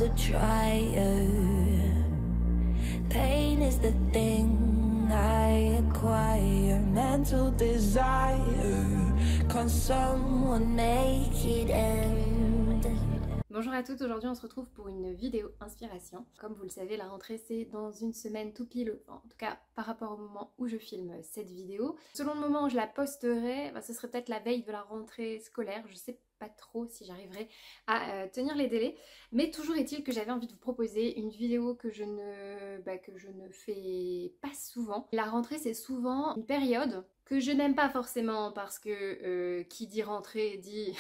a trier. Pain is the thing I acquire. Mental desire. Can someone make it end? Bonjour à toutes, aujourd'hui on se retrouve pour une vidéo inspiration. Comme vous le savez, la rentrée c'est dans une semaine tout pile, en tout cas par rapport au moment où je filme cette vidéo. Selon le moment où je la posterai, ce serait peut-être la veille de la rentrée scolaire, je sais pas trop si j'arriverai à tenir les délais. Mais toujours est-il que j'avais envie de vous proposer une vidéo que je ne fais pas souvent. La rentrée c'est souvent une période que je n'aime pas forcément parce que qui dit rentrée dit...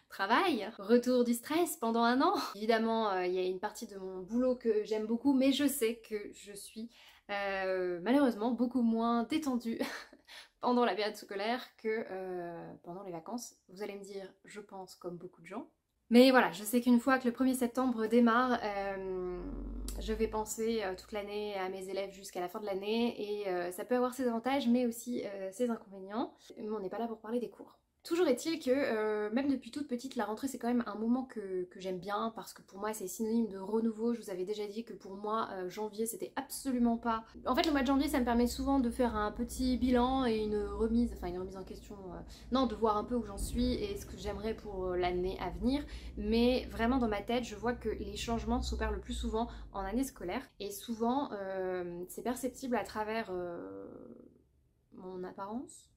travail, retour du stress pendant un an. Évidemment, il y a une partie de mon boulot que j'aime beaucoup, mais je sais que je suis malheureusement beaucoup moins détendue pendant la période scolaire que pendant les vacances. Vous allez me dire, je pense comme beaucoup de gens. Mais voilà, je sais qu'une fois que le 1er septembre démarre, je vais penser toute l'année à mes élèves jusqu'à la fin de l'année et ça peut avoir ses avantages mais aussi ses inconvénients. Mais on n'est pas là pour parler des cours. Toujours est-il que même depuis toute petite, la rentrée c'est quand même un moment que j'aime bien parce que pour moi c'est synonyme de renouveau. Je vous avais déjà dit que pour moi janvier c'était absolument pas... En fait le mois de janvier ça me permet souvent de faire un petit bilan et une remise en question, non, de voir un peu où j'en suis et ce que j'aimerais pour l'année à venir. Mais vraiment dans ma tête je vois que les changements s'opèrent le plus souvent en année scolaire et souvent c'est perceptible à travers mon apparence.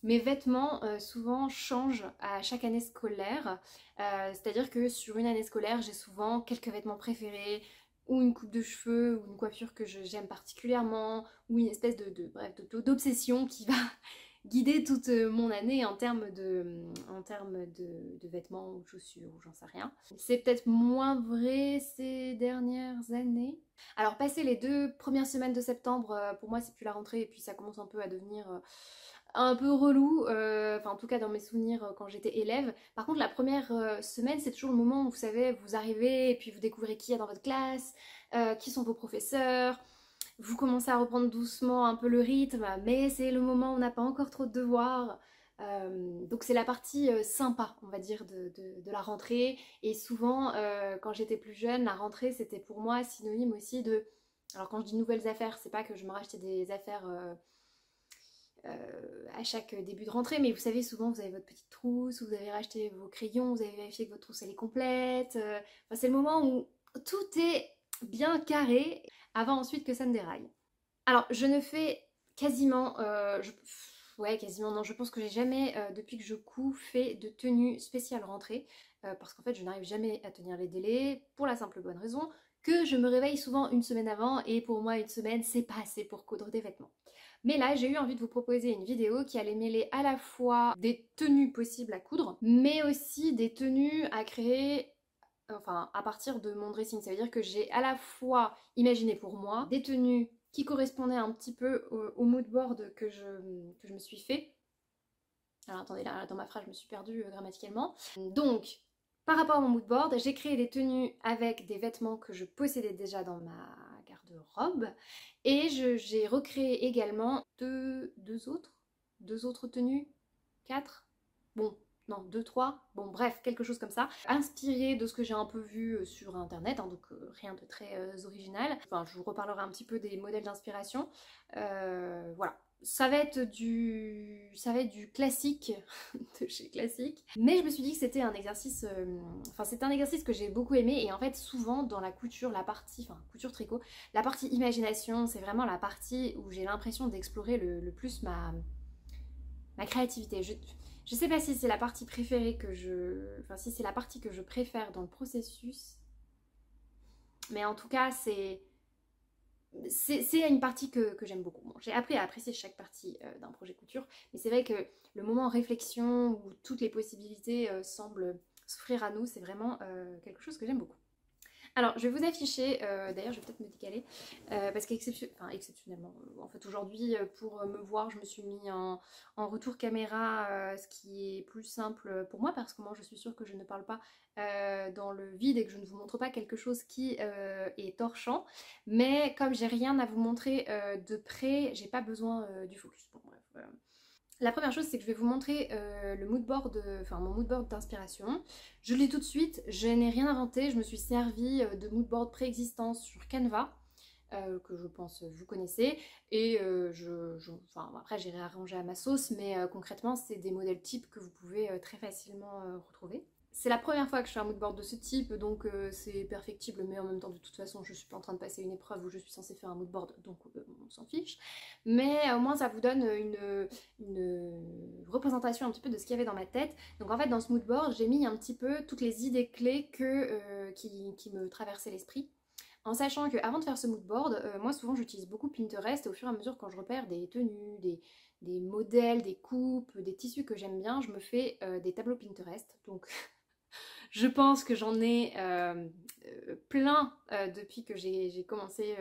Mes vêtements souvent changent à chaque année scolaire, c'est-à-dire que sur une année scolaire j'ai souvent quelques vêtements préférés, ou une coupe de cheveux, ou une coiffure que j'aime particulièrement, ou une espèce d'obsession qui va guider toute mon année en termes de vêtements ou de chaussures ou j'en sais rien. C'est peut-être moins vrai ces dernières années. Alors passer les 2 premières semaines de septembre, pour moi c'est plus la rentrée et puis ça commence un peu à devenir... un peu relou, enfin en tout cas dans mes souvenirs quand j'étais élève. Par contre la première semaine c'est toujours le moment où vous savez, vous arrivez et puis vous découvrez qui il y a dans votre classe, qui sont vos professeurs, vous commencez à reprendre doucement un peu le rythme, mais c'est le moment où on n'a pas encore trop de devoirs. Donc c'est la partie sympa on va dire de la rentrée et souvent quand j'étais plus jeune la rentrée c'était pour moi synonyme aussi de... Alors quand je dis nouvelles affaires c'est pas que je me rachetais des affaires... à chaque début de rentrée, mais vous savez souvent vous avez votre petite trousse, vous avez racheté vos crayons, vous avez vérifié que votre trousse elle est complète, enfin, c'est le moment où tout est bien carré avant ensuite que ça ne déraille. Alors je ne fais quasiment, quasiment non, je pense que j'ai jamais depuis que je couds fait de tenue spéciale rentrée parce qu'en fait je n'arrive jamais à tenir les délais pour la simple bonne raison que je me réveille souvent une semaine avant et pour moi une semaine c'est pas assez pour coudre des vêtements. Mais là j'ai eu envie de vous proposer une vidéo qui allait mêler à la fois des tenues possibles à coudre mais aussi des tenues à créer, enfin à partir de mon dressing. Ça veut dire que j'ai à la fois imaginé pour moi des tenues qui correspondaient un petit peu au mood board que je me suis fait. Alors attendez, là dans ma phrase je me suis perdue grammaticalement. Donc par rapport à mon mood board, j'ai créé des tenues avec des vêtements que je possédais déjà dans ma garde-robe et j'ai recréé également deux autres tenues, 4, bon non 2, 3, bon bref quelque chose comme ça, inspiré de ce que j'ai un peu vu sur internet, hein, donc rien de très original. Enfin je vous reparlerai un petit peu des modèles d'inspiration, voilà. Ça va être du classique de chez classique, mais je me suis dit que c'était un exercice, c'était un exercice que j'ai beaucoup aimé et en fait souvent dans la couture, la partie, couture tricot, la partie imagination c'est vraiment la partie où j'ai l'impression d'explorer le plus ma créativité. Je sais pas si c'est la partie préférée si c'est la partie que je préfère dans le processus, mais en tout cas c'est une partie que j'aime beaucoup. Bon, j'ai appris à apprécier chaque partie d'un projet couture, mais c'est vrai que le moment réflexion où toutes les possibilités semblent s'offrir à nous, c'est vraiment quelque chose que j'aime beaucoup. Alors je vais vous afficher, d'ailleurs je vais peut-être me décaler, parce qu'exceptionnellement, en fait aujourd'hui pour me voir je me suis mis en retour caméra, ce qui est plus simple pour moi parce que moi je suis sûre que je ne parle pas dans le vide et que je ne vous montre pas quelque chose qui est torchant, mais comme j'ai rien à vous montrer de près, j'ai pas besoin du focus. Bon bref, La première chose, c'est que je vais vous montrer le mood board, mon mood board d'inspiration. Je l'ai tout de suite, je n'ai rien inventé, je me suis servi de mood board préexistants sur Canva, que je pense vous connaissez, et après j'irai arranger à ma sauce, mais concrètement c'est des modèles types que vous pouvez très facilement retrouver. C'est la première fois que je fais un moodboard de ce type, donc c'est perfectible, mais en même temps de toute façon je suis pas en train de passer une épreuve où je suis censée faire un moodboard, donc on s'en fiche. Mais au moins ça vous donne une représentation un petit peu de ce qu'il y avait dans ma tête. Donc en fait dans ce moodboard j'ai mis un petit peu toutes les idées clés qui me traversaient l'esprit. En sachant qu'avant de faire ce moodboard, moi souvent j'utilise beaucoup Pinterest et au fur et à mesure quand je repère des tenues, des modèles, des coupes, des tissus que j'aime bien, je me fais des tableaux Pinterest. Donc je pense que j'en ai plein depuis que j'ai commencé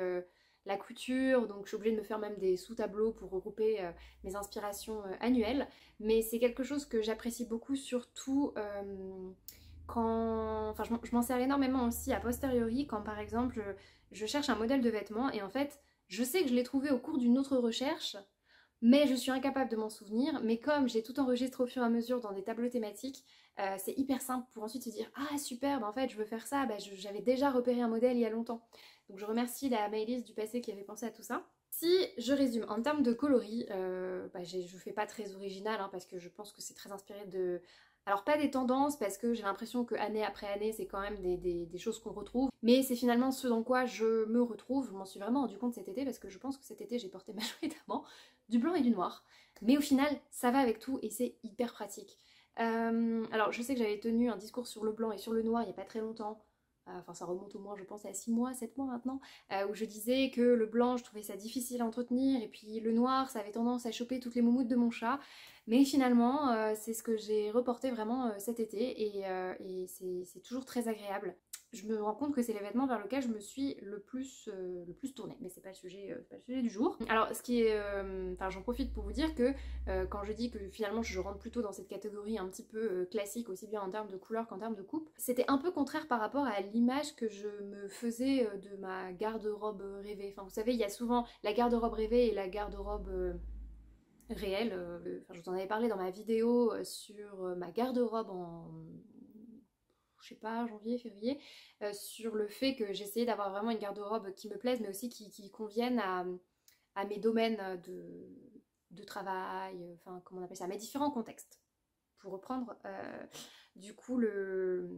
la couture, donc je suis obligée de me faire même des sous-tableaux pour regrouper mes inspirations annuelles. Mais c'est quelque chose que j'apprécie beaucoup, surtout quand... Enfin, je m'en sers énormément aussi a posteriori, quand par exemple je cherche un modèle de vêtement et en fait je sais que je l'ai trouvé au cours d'une autre recherche, mais je suis incapable de m'en souvenir. Mais comme j'ai tout enregistré au fur et à mesure dans des tableaux thématiques, c'est hyper simple pour ensuite se dire « Ah super, en fait je veux faire ça, j'avais déjà repéré un modèle il y a longtemps ». Donc je remercie la Maëlys du passé qui avait pensé à tout ça. Si je résume, en termes de coloris, je fais pas très original hein, parce que je pense que c'est très inspiré de... Alors pas des tendances parce que j'ai l'impression que année après année c'est quand même des choses qu'on retrouve, mais c'est finalement ce dans quoi je me retrouve. Je m'en suis vraiment rendu compte cet été parce que je pense que cet été j'ai porté majoritairement du blanc et du noir. Mais au final ça va avec tout et c'est hyper pratique. Alors je sais que j'avais tenu un discours sur le blanc et sur le noir il n'y a pas très longtemps. Enfin ça remonte au moins je pense à 6 mois, 7 mois maintenant, où je disais que le blanc je trouvais ça difficile à entretenir et puis le noir ça avait tendance à choper toutes les moumoutes de mon chat. Mais finalement c'est ce que j'ai reporté vraiment cet été et c'est toujours très agréable. Je me rends compte que c'est les vêtements vers lesquels je me suis le plus tournée, mais c'est pas le sujet du jour. Alors ce qui est, j'en profite pour vous dire que quand je dis que finalement je rentre plutôt dans cette catégorie un petit peu classique, aussi bien en termes de couleur qu'en termes de coupe, c'était un peu contraire par rapport à l'image que je me faisais de ma garde-robe rêvée. Enfin vous savez, il y a souvent la garde-robe rêvée et la garde-robe réelle. Je vous en avais parlé dans ma vidéo sur ma garde-robe en... je sais pas, janvier, février, sur le fait que j'essayais d'avoir vraiment une garde-robe qui me plaise, mais aussi qui convienne à mes domaines de travail, enfin comment on appelle ça, à mes différents contextes. Pour reprendre du coup le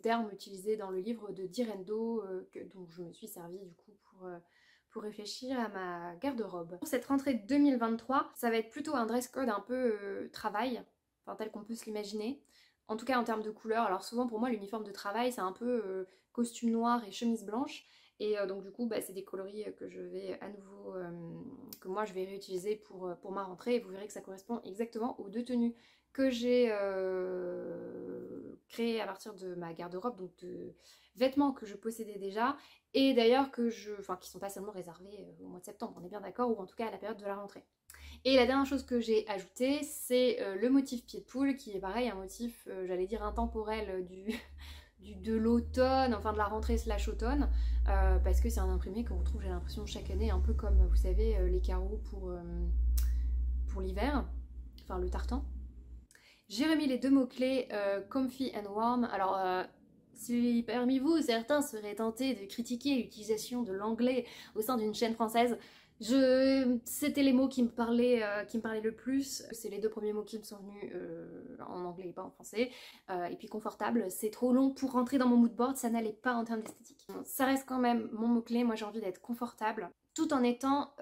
terme utilisé dans le livre de Direndo, dont je me suis servi du coup pour réfléchir à ma garde-robe. Pour cette rentrée 2023, ça va être plutôt un dress code un peu travail, enfin tel qu'on peut se l'imaginer. En tout cas en termes de couleur, alors souvent pour moi l'uniforme de travail c'est un peu costume noir et chemise blanche et donc du coup c'est des coloris que je vais à nouveau, que moi je vais réutiliser pour ma rentrée et vous verrez que ça correspond exactement aux deux tenues que j'ai créées à partir de ma garde-robe, donc de vêtements que je possédais déjà et d'ailleurs qui sont pas seulement réservés au mois de septembre, on est bien d'accord, ou en tout cas à la période de la rentrée. Et la dernière chose que j'ai ajouté, c'est le motif pied de poule, qui est pareil, un motif, j'allais dire intemporel de l'automne, enfin de la rentrée slash automne, parce que c'est un imprimé qu'on retrouve, j'ai l'impression, chaque année, un peu comme, vous savez, les carreaux pour l'hiver, enfin le tartan. J'ai remis les deux mots-clés comfy and warm. Alors, si parmi vous, certains seraient tentés de critiquer l'utilisation de l'anglais au sein d'une chaîne française, c'était les mots qui me parlaient le plus. C'est les deux premiers mots qui me sont venus en anglais et pas en français. Et puis confortable, c'est trop long pour rentrer dans mon moodboard, ça n'allait pas en termes d'esthétique. Ça reste quand même mon mot-clé, moi j'ai envie d'être confortable, tout en étant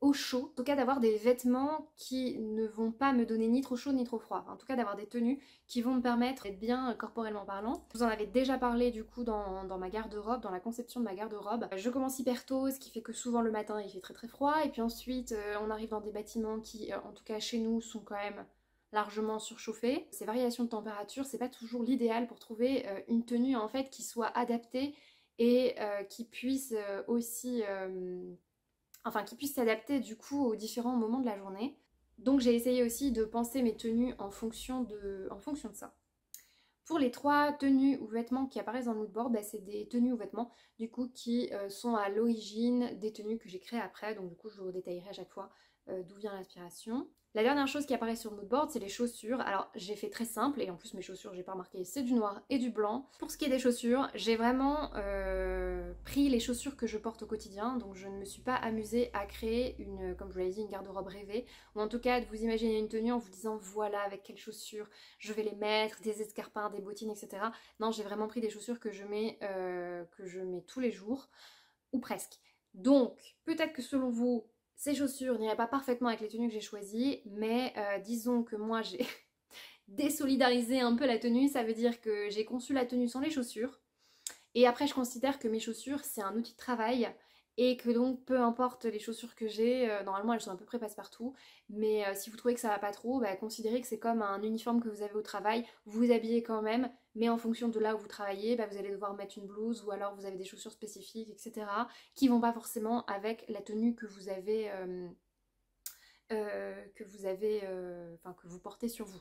au chaud, en tout cas d'avoir des vêtements qui ne vont pas me donner ni trop chaud ni trop froid, en tout cas d'avoir des tenues qui vont me permettre d'être bien corporellement parlant. Je vous en avais déjà parlé du coup dans ma garde-robe, dans la conception de ma garde-robe. Je commence hyper tôt, ce qui fait que souvent le matin il fait très très froid, et puis ensuite on arrive dans des bâtiments qui, en tout cas chez nous, sont quand même largement surchauffés. Ces variations de température, c'est pas toujours l'idéal pour trouver une tenue en fait qui soit adaptée et qui puisse aussi... qui puisse s'adapter du coup aux différents moments de la journée. Donc j'ai essayé aussi de penser mes tenues en fonction de ça. Pour les trois tenues ou vêtements qui apparaissent dans le moodboard, c'est des tenues ou vêtements du coup qui sont à l'origine des tenues que j'ai créées après, donc du coup je vous détaillerai à chaque fois d'où vient l'inspiration. La dernière chose qui apparaît sur le moodboard, c'est les chaussures. Alors j'ai fait très simple, et en plus mes chaussures, j'ai pas remarqué, c'est du noir et du blanc. Pour ce qui est des chaussures, j'ai vraiment pris les chaussures que je porte au quotidien, donc je ne me suis pas amusée à créer une, comme je vous l'avais dit, une garde-robe rêvée, ou en tout cas de vous imaginer une tenue en vous disant voilà avec quelles chaussures je vais les mettre, des escarpins, des bottines, etc. Non, j'ai vraiment pris des chaussures que je mets tous les jours, ou presque. Donc peut-être que selon vous, ces chaussures n'iraient pas parfaitement avec les tenues que j'ai choisies, mais disons que moi j'ai désolidarisé un peu la tenue, ça veut dire que j'ai conçu la tenue sans les chaussures, et après je considère que mes chaussures c'est un outil de travail, et que donc peu importe les chaussures que j'ai, normalement elles sont à peu près passe-partout, mais si vous trouvez que ça va pas trop, bah, considérez que c'est comme un uniforme que vous avez au travail, vous vous habillez quand même, mais en fonction de là où vous travaillez, bah, vous allez devoir mettre une blouse, ou alors vous avez des chaussures spécifiques, etc. qui vont pas forcément avec la tenue que vous avez, que vous portez sur vous.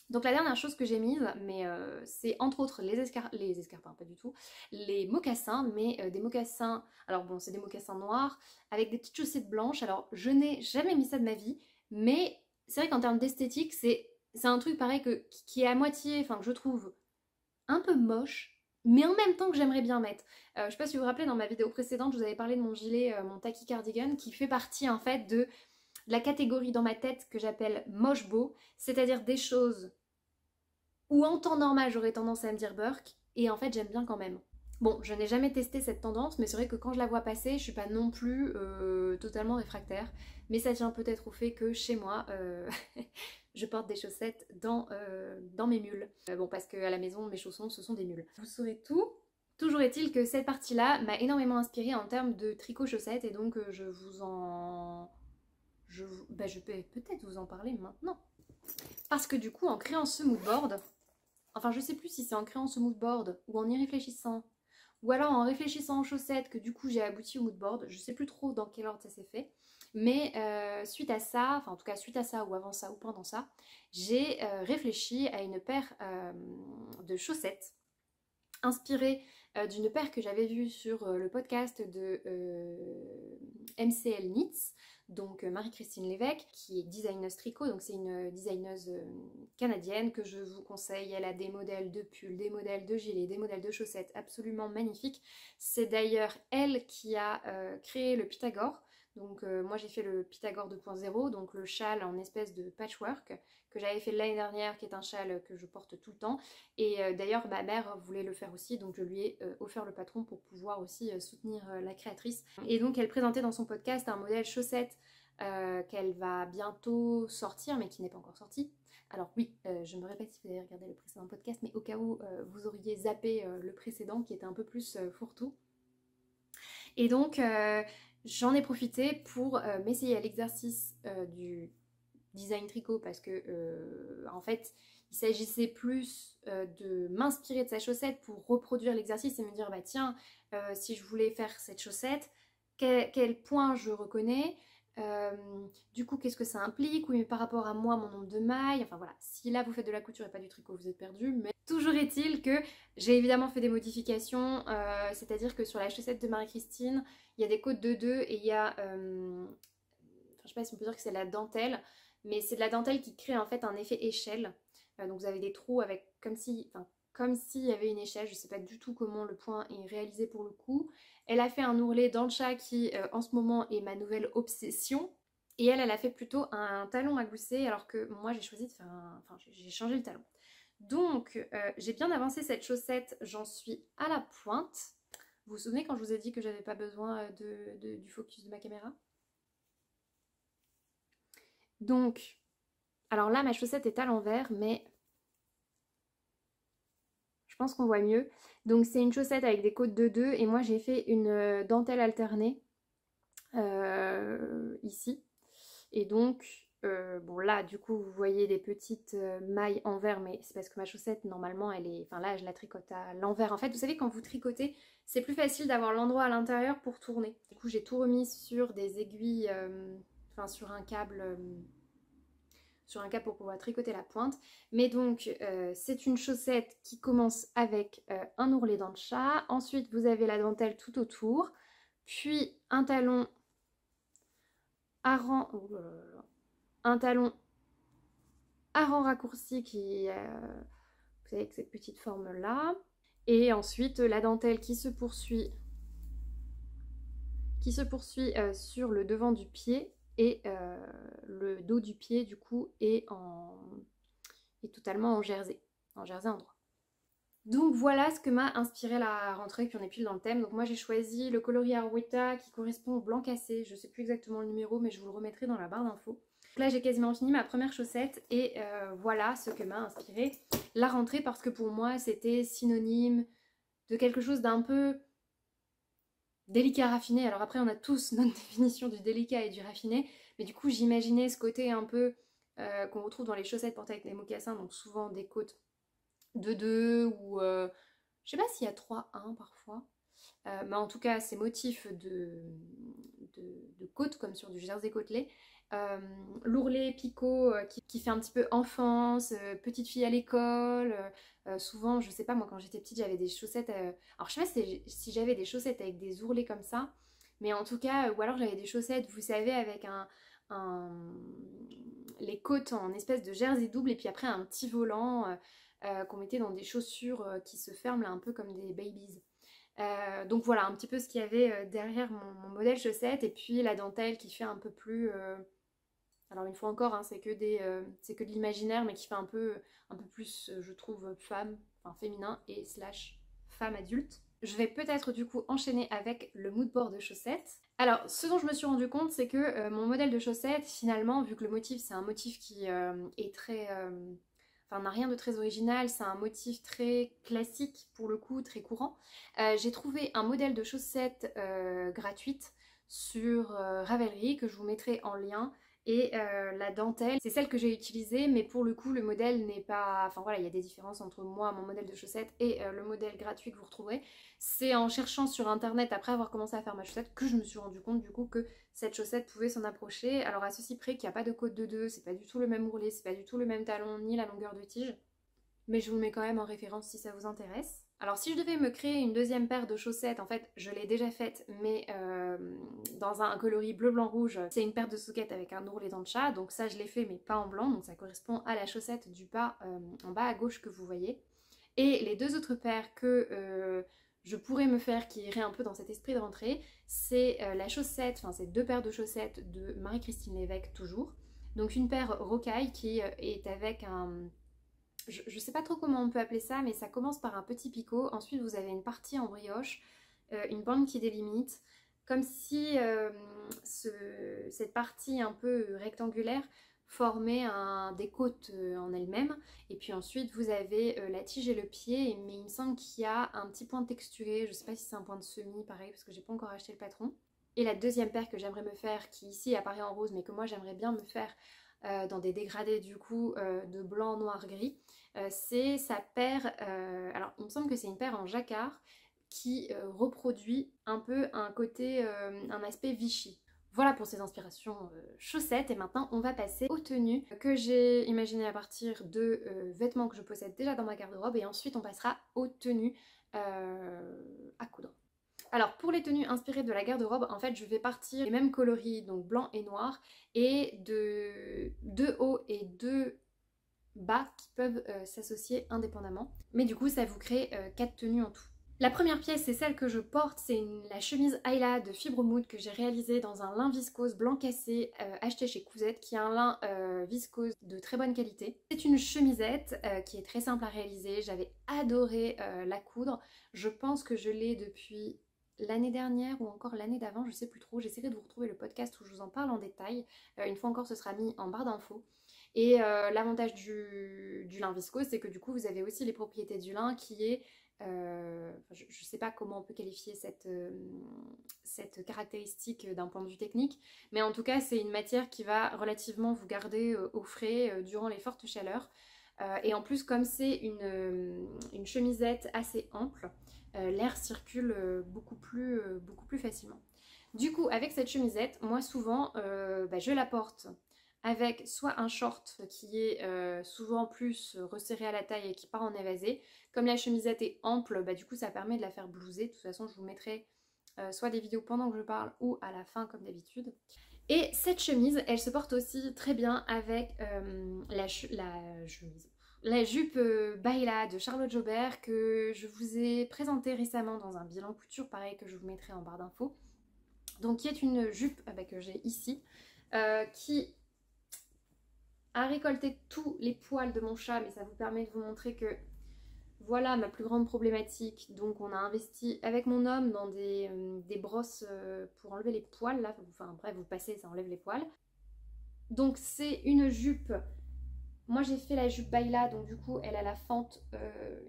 Donc la dernière chose que j'ai mise, mais c'est entre autres les escarpins, pas du tout, les mocassins, mais des mocassins, alors bon c'est des mocassins noirs, avec des petites chaussettes blanches. Alors je n'ai jamais mis ça de ma vie, mais c'est vrai qu'en termes d'esthétique, c'est un truc pareil qui est à moitié, enfin que je trouve un peu moche, mais en même temps que j'aimerais bien mettre. Je sais pas si vous vous rappelez, dans ma vidéo précédente, je vous avais parlé de mon gilet, mon tacky cardigan, qui fait partie en fait de la catégorie dans ma tête que j'appelle moche beau, c'est-à-dire des choses où en temps normal j'aurais tendance à me dire Burk, et en fait j'aime bien quand même. Bon, je n'ai jamais testé cette tendance, mais c'est vrai que quand je la vois passer, je suis pas non plus totalement réfractaire, mais ça tient peut-être au fait que chez moi, je porte des chaussettes dans mes mules. Bon, parce qu'à la maison, mes chaussons, ce sont des mules. Vous saurez tout. Toujours est-il que cette partie-là m'a énormément inspirée en termes de tricot chaussettes, et donc je peux peut-être vous en parler maintenant. Parce que du coup, en créant ce moodboard, enfin je sais plus si c'est en créant ce moodboard ou en y réfléchissant, ou alors en réfléchissant aux chaussettes que du coup j'ai abouti au moodboard, je sais plus trop dans quel ordre ça s'est fait, mais suite à ça, enfin en tout cas suite à ça ou avant ça ou pendant ça, j'ai réfléchi à une paire de chaussettes inspirée d'une paire que j'avais vue sur le podcast de MCL Knits, donc Marie-Christine Lévesque, qui est designeuse tricot, donc c'est une designeuse canadienne que je vous conseille. Elle a des modèles de pulls, des modèles de gilets, des modèles de chaussettes absolument magnifiques. C'est d'ailleurs elle qui a créé le Pythagore. Donc moi j'ai fait le Pythagore 2.0, donc le châle en espèce de patchwork que j'avais fait l'année dernière, qui est un châle que je porte tout le temps. Et d'ailleurs ma mère voulait le faire aussi, donc je lui ai offert le patron pour pouvoir aussi soutenir la créatrice. Et donc elle présentait dans son podcast un modèle chaussette qu'elle va bientôt sortir, mais qui n'est pas encore sorti. Alors oui, je me répète si vous avez regardé le précédent podcast, mais au cas où vous auriez zappé le précédent qui était un peu plus fourre-tout. Et donc j'en ai profité pour m'essayer à l'exercice du design tricot, parce que en fait il s'agissait plus de m'inspirer de sa chaussette pour reproduire l'exercice et me dire bah tiens, si je voulais faire cette chaussette, quel point je reconnais, du coup qu'est-ce que ça implique, oui mais par rapport à moi, mon nombre de mailles, enfin voilà, si là vous faites de la couture et pas du tricot vous êtes perdu, mais toujours est-il que j'ai évidemment fait des modifications, c'est-à-dire que sur la chaussette de Marie-Christine, il y a des côtes de 2 et il y a, je sais pas si on peut dire que c'est la dentelle, mais c'est de la dentelle qui crée en fait un effet échelle. Donc vous avez des trous avec comme s'il y avait une échelle, je sais pas du tout comment le point est réalisé pour le coup. Elle a fait un ourlet dans le chat qui en ce moment est ma nouvelle obsession. Et elle a fait plutôt un talon à gousset, alors que moi j'ai choisi de faire j'ai changé le talon. Donc j'ai bien avancé cette chaussette, j'en suis à la pointe. Vous vous souvenez quand je vous ai dit que j'avais pas besoin du focus de ma caméra? Donc, alors là ma chaussette est à l'envers, mais je pense qu'on voit mieux. Donc c'est une chaussette avec des côtes de 2 et moi j'ai fait une dentelle alternée ici. Et donc, bon là du coup vous voyez des petites mailles envers, mais c'est parce que ma chaussette normalement elle est, enfin là je la tricote à l'envers. En fait vous savez quand vous tricotez c'est plus facile d'avoir l'endroit à l'intérieur pour tourner. Du coup j'ai tout remis sur des aiguilles, sur un câble pour pouvoir tricoter la pointe. Mais donc c'est une chaussette qui commence avec un ourlet dans le chat, ensuite vous avez la dentelle tout autour, puis un talon un talon à rang raccourci qui, vous savez, avec cette petite forme là. Et ensuite la dentelle qui se poursuit sur le devant du pied et le dos du pied du coup est totalement en jersey en droit. Donc voilà ce que m'a inspiré la rentrée, puis on est pile dans le thème. Donc moi j'ai choisi le coloris Arwetta qui correspond au blanc cassé, je sais plus exactement le numéro mais je vous le remettrai dans la barre d'infos. Là j'ai quasiment fini ma première chaussette et voilà ce que m'a inspiré la rentrée, parce que pour moi c'était synonyme de quelque chose d'un peu délicat, raffiné. Alors après on a tous notre définition du délicat et du raffiné, mais du coup j'imaginais ce côté un peu qu'on retrouve dans les chaussettes portées avec les mocassins, donc souvent des côtes de 2 ou je sais pas s'il y a 3-1 parfois, mais en tout cas ces motifs de côte comme sur du jersey côtelé, l'ourlet picot qui fait un petit peu enfance, petite fille à l'école, souvent je sais pas, moi quand j'étais petite j'avais des chaussettes, alors je sais pas si j'avais des chaussettes avec des ourlets comme ça, mais en tout cas, ou alors j'avais des chaussettes vous savez avec les côtes en espèce de jersey double et puis après un petit volant qu'on mettait dans des chaussures qui se ferment là un peu comme des babies. Donc voilà un petit peu ce qu'il y avait derrière mon modèle chaussette, et puis la dentelle qui fait un peu plus... alors une fois encore, hein, c'est que de l'imaginaire, mais qui fait un peu plus, je trouve, femme, enfin féminin et slash femme adulte. Je vais peut-être du coup enchaîner avec le mood board de chaussettes. Alors ce dont je me suis rendu compte, c'est que mon modèle de chaussettes, finalement, vu que le motif c'est un motif qui est très... enfin n'a rien de très original, c'est un motif très classique pour le coup, très courant. J'ai trouvé un modèle de chaussettes gratuite sur Ravelry que je vous mettrai en lien. Et la dentelle, c'est celle que j'ai utilisée, mais pour le coup le modèle n'est pas... Enfin voilà, il y a des différences entre moi, mon modèle de chaussettes et le modèle gratuit que vous retrouverez. C'est en cherchant sur internet, après avoir commencé à faire ma chaussette, que je me suis rendu compte du coup que cette chaussette pouvait s'en approcher. Alors à ceci près qu'il n'y a pas de côte de 2, c'est pas du tout le même ourlet, c'est pas du tout le même talon, ni la longueur de tige. Mais je vous le mets quand même en référence si ça vous intéresse. Alors si je devais me créer une deuxième paire de chaussettes, en fait je l'ai déjà faite, mais dans un coloris bleu, blanc, rouge, c'est une paire de souquettes avec un ourlet dent de chat, donc ça je l'ai fait mais pas en blanc, donc ça correspond à la chaussette du bas en bas à gauche que vous voyez. Et les deux autres paires que je pourrais me faire qui iraient un peu dans cet esprit de rentrée, c'est la chaussette, enfin c'est deux paires de chaussettes de Marie-Christine Lévesque toujours. Donc une paire rocaille qui est avec un... Je sais pas trop comment on peut appeler ça, mais ça commence par un petit picot. Ensuite, vous avez une partie en brioche, une bande qui délimite, comme si cette partie un peu rectangulaire formait des côtes en elle-même. Et puis ensuite, vous avez la tige et le pied, mais il me semble qu'il y a un petit point texturé. Je sais pas si c'est un point de semis, pareil, parce que j'ai pas encore acheté le patron. Et la deuxième paire que j'aimerais me faire, qui ici apparaît en rose, mais que moi j'aimerais bien me faire dans des dégradés du coup de blanc, noir, gris, c'est sa paire, alors il me semble que c'est une paire en jacquard qui reproduit un peu un côté, un aspect Vichy. Voilà pour ces inspirations chaussettes, et maintenant on va passer aux tenues que j'ai imaginées à partir de vêtements que je possède déjà dans ma garde-robe, et ensuite on passera aux tenues à coudre. Alors pour les tenues inspirées de la garde-robe, en fait je vais partir les mêmes coloris, donc blanc et noir, et de deux hauts et deux bas qui peuvent s'associer indépendamment. Mais du coup ça vous crée 4 tenues en tout. La première pièce, c'est celle que je porte, c'est la chemise Ayla de Fibre Mood que j'ai réalisée dans un lin viscose blanc cassé acheté chez Cousette, qui est un lin viscose de très bonne qualité. C'est une chemisette qui est très simple à réaliser, j'avais adoré la coudre. Je pense que je l'ai depuis l'année dernière ou encore l'année d'avant, je sais plus trop. J'essaierai de vous retrouver le podcast où je vous en parle en détail. Une fois encore, ce sera mis en barre d'infos. Et l'avantage du lin viscose, c'est que du coup, vous avez aussi les propriétés du lin qui est... je ne sais pas comment on peut qualifier cette caractéristique d'un point de vue technique, mais en tout cas, c'est une matière qui va relativement vous garder au frais durant les fortes chaleurs. Et en plus, comme c'est une chemisette assez ample, l'air circule beaucoup plus facilement. Du coup, avec cette chemisette, moi souvent, je la porte avec soit un short qui est souvent plus resserré à la taille et qui part en évasé. Comme la chemisette est ample, du coup ça permet de la faire blouser. De toute façon, je vous mettrai soit des vidéos pendant que je parle ou à la fin comme d'habitude. Et cette chemise, elle se porte aussi très bien avec la jupe Baila de Charlotte Jobert que je vous ai présentée récemment dans un bilan couture, pareil que je vous mettrai en barre d'infos. Donc qui est une jupe que j'ai ici, qui a récolté tous les poils de mon chat, mais ça vous permet de vous montrer que voilà ma plus grande problématique. Donc on a investi avec mon homme dans des brosses pour enlever les poils là, enfin bref, vous passez, ça enlève les poils. Donc c'est une jupe, moi j'ai fait la jupe Baila, donc du coup elle a la fente,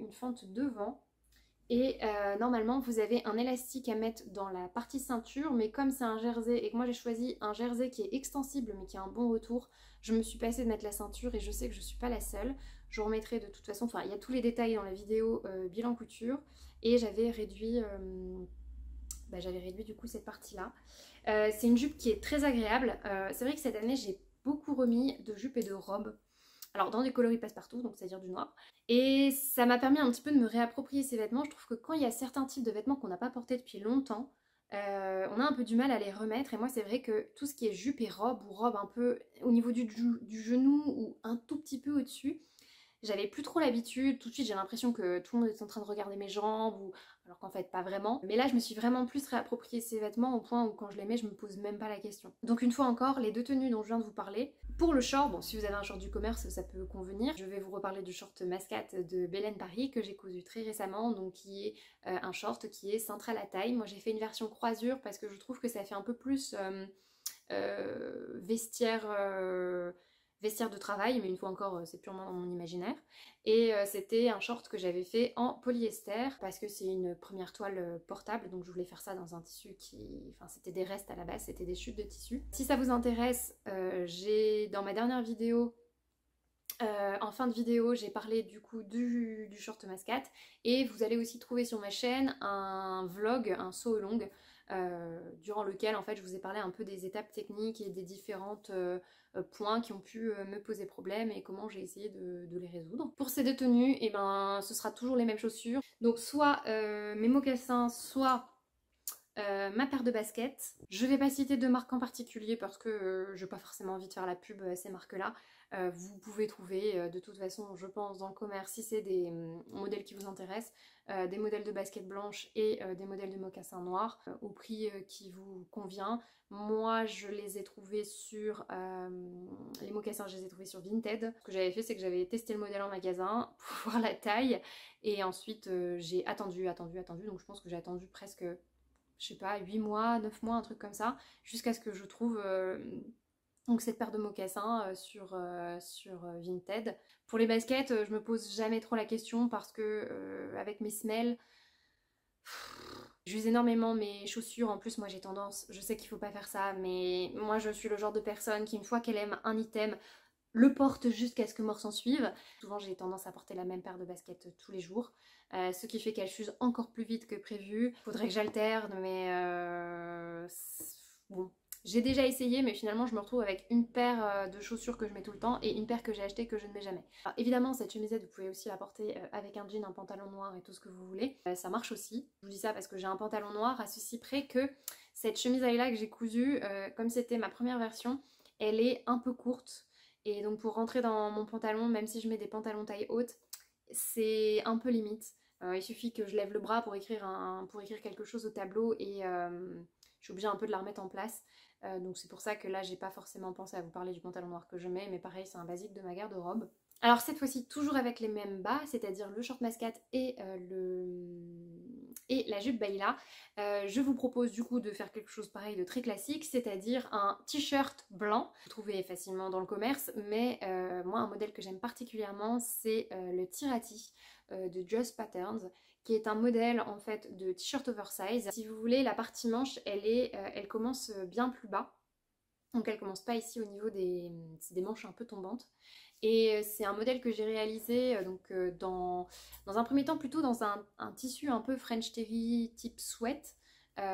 une fente devant. Et normalement vous avez un élastique à mettre dans la partie ceinture, mais comme c'est un jersey et que moi j'ai choisi un jersey qui est extensible mais qui a un bon retour, je me suis passée de mettre la ceinture et je sais que je suis pas la seule. Je vous remettrai de toute façon, enfin il y a tous les détails dans la vidéo bilan couture, et j'avais réduit du coup cette partie là. C'est une jupe qui est très agréable. C'est vrai que cette année j'ai beaucoup remis de jupes et de robes. Alors dans des coloris passe-partout, donc c'est-à-dire du noir. Et ça m'a permis un petit peu de me réapproprier ces vêtements. Je trouve que quand il y a certains types de vêtements qu'on n'a pas portés depuis longtemps, on a un peu du mal à les remettre. Et moi c'est vrai que tout ce qui est jupe et robe, ou robe un peu au niveau du genou ou un tout petit peu au-dessus, j'avais plus trop l'habitude. Tout de suite j'ai l'impression que tout le monde est en train de regarder mes jambes, ou alors qu'en fait pas vraiment. Mais là je me suis vraiment plus réapproprié ces vêtements au point où quand je les mets je me pose même pas la question. Donc une fois encore, les deux tenues dont je viens de vous parler. Pour le short, bon si vous avez un short du commerce ça peut convenir. Je vais vous reparler du short mascate de Belen Paris que j'ai cousu très récemment, donc qui est un short qui est cintré à la taille. Moi j'ai fait une version croisure parce que je trouve que ça fait un peu plus vestiaire de travail, mais une fois encore c'est purement dans mon imaginaire. Et c'était un short que j'avais fait en polyester parce que c'est une première toile portable, donc je voulais faire ça dans un tissu enfin c'était des restes à la base, c'était des chutes de tissu. Si ça vous intéresse, j'ai dans ma dernière vidéo, en fin de vidéo, j'ai parlé du coup du short mascate, et vous allez aussi trouver sur ma chaîne un vlog, un saut long, durant lequel en fait je vous ai parlé un peu des étapes techniques et des différentes points qui ont pu me poser problème et comment j'ai essayé de les résoudre. Pour ces deux tenues, et ben ce sera toujours les mêmes chaussures, donc soit mes mocassins, soit ma paire de baskets. Je vais pas citer de marque en particulier parce que j'ai pas forcément envie de faire la pub à ces marques là. Vous pouvez trouver de toute façon, je pense, dans le commerce, si c'est des modèles qui vous intéressent, des modèles de baskets blanches et des modèles de mocassins noirs au prix qui vous convient. Moi je les ai trouvés sur les mocassins, je les ai trouvés sur Vinted. Ce que j'avais fait c'est que j'avais testé le modèle en magasin pour voir la taille, et ensuite j'ai attendu, donc je pense que j'ai attendu presque, je sais pas, 8 mois, 9 mois, un truc comme ça, jusqu'à ce que je trouve donc cette paire de mocassins sur Vinted. Pour les baskets, je me pose jamais trop la question parce que avec mes semelles, j'use énormément mes chaussures. En plus moi j'ai tendance, je sais qu'il faut pas faire ça, mais moi je suis le genre de personne qui, une fois qu'elle aime un item, le porte jusqu'à ce que mort s'en suive. Souvent j'ai tendance à porter la même paire de baskets tous les jours, ce qui fait qu'elle s'use encore plus vite que prévu. Faudrait que j'alterne, mais bon, j'ai déjà essayé, mais finalement je me retrouve avec une paire de chaussures que je mets tout le temps et une paire que j'ai achetée que je ne mets jamais. Alors évidemment cette chemisette vous pouvez aussi la porter avec un jean, un pantalon noir et tout ce que vous voulez, ça marche aussi. Je vous dis ça parce que j'ai un pantalon noir, à ceci près que cette chemise là que j'ai cousue, comme c'était ma première version, elle est un peu courte. Et donc pour rentrer dans mon pantalon, même si je mets des pantalons taille haute, c'est un peu limite. Il suffit que je lève le bras pour écrire quelque chose au tableau, et je suis obligée un peu de la remettre en place. Donc c'est pour ça que là j'ai pas forcément pensé à vous parler du pantalon noir que je mets, mais pareil c'est un basique de ma garde-robe. Alors cette fois-ci toujours avec les mêmes bas, c'est-à-dire le short mascate et la jupe Baila. Je vous propose du coup de faire quelque chose pareil de très classique, c'est-à-dire un t-shirt blanc. Vous trouvez facilement dans le commerce, mais moi un modèle que j'aime particulièrement c'est le Tirati de Just Patterns, qui est un modèle en fait de t-shirt oversize. Si vous voulez, la partie manche elle commence bien plus bas. Donc elle commence pas ici au niveau c'est des manches un peu tombantes. Et c'est un modèle que j'ai réalisé dans un premier temps plutôt dans un tissu un peu French terry type sweat,